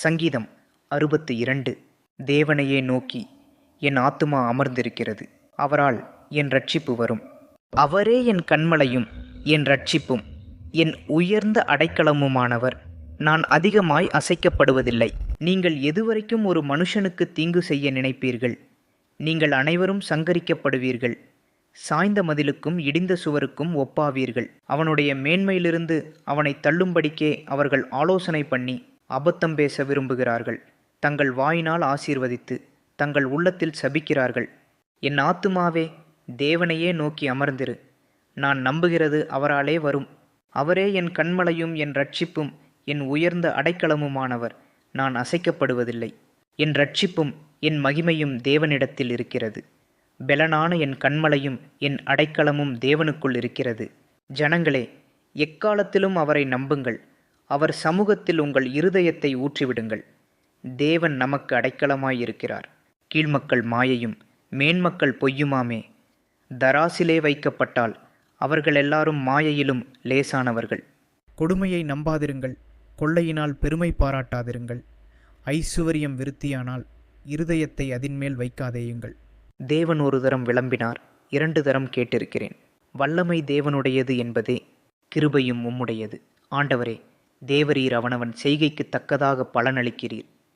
சங்கீதம் 62. தேவனையே நோக்கி என் ஆத்துமா அமர்ந்திருக்கிறது. அவரால் என் இரட்சிப்பு வரும். அவரே என் கன்மலையும் என் இரட்சிப்பும் என் உயர்ந்த அடைக்கலமுமானவர். நான் அதிகமாய் அசைக்கப்படுவதில்லை. நீங்கள் எதுவரைக்கும் ஒரு மனுஷனுக்கு தீங்கு செய்ய நினைப்பீர்கள்? நீங்கள் அனைவரும் சங்கரிக்கப்படுவீர்கள். சாய்ந்த மதிலுக்கும் இடிந்த சுவருக்கும் ஒப்பாவீர்கள். அவனுடைய மேன்மையிலிருந்து அவனை தள்ளும்படிக்கே அவர்கள் ஆலோசனை பண்ணி அபத்தம் பேச விரும்புகிறார்கள். தங்கள் வாயினால் ஆசீர்வதித்து தங்கள் உள்ளத்தில் சபிக்கிறார்கள். என் ஆத்துமாவே, தேவனையே நோக்கி அமர்ந்திரு. நான் நம்புகிறது அவராலே வரும். அவரே என் கன்மலையும் என் இரட்சிப்பும் என் உயர்ந்த அடைக்கலமுமானவர். நான் அசைக்கப்படுவதில்லை. என் இரட்சிப்பும் என் மகிமையும் தேவனிடத்தில் இருக்கிறது. பெலனான என் கன்மலையும் என் அடைக்கலமும் தேவனுக்குள் இருக்கிறது. ஜனங்களே, எக்காலத்திலும் அவரை நம்புங்கள். அவர் சமூகத்தில் உங்கள் இருதயத்தை ஊற்றிவிடுங்கள். தேவன் நமக்கு அடைக்கலமாயிருக்கிறார். கீழ்மக்கள் மாயையும் மேன்மக்கள் பொய்யுமாமே. தராசிலே வைக்கப்பட்டால் அவர்கள் எல்லாரும் மாயையிலும் லேசானவர்கள். கொடுமையை நம்பாதிருங்கள். கொள்ளையினால் பெருமை பாராட்டாதிருங்கள். ஐசுவரியம் விருத்தியானால் இருதயத்தை அதின்மேல் வைக்காதேயுங்கள். தேவன் ஒரு தரம் விளம்பினார், 2 தரம் கேட்டிருக்கிறேன். வல்லமை தேவனுடையது என்பதே, கிருபையும் உம்முடையது. ஆண்டவரே, தேவரீர் அவனவன் செய்கைக்கு தக்கதாக பலனளிக்கிறீர்.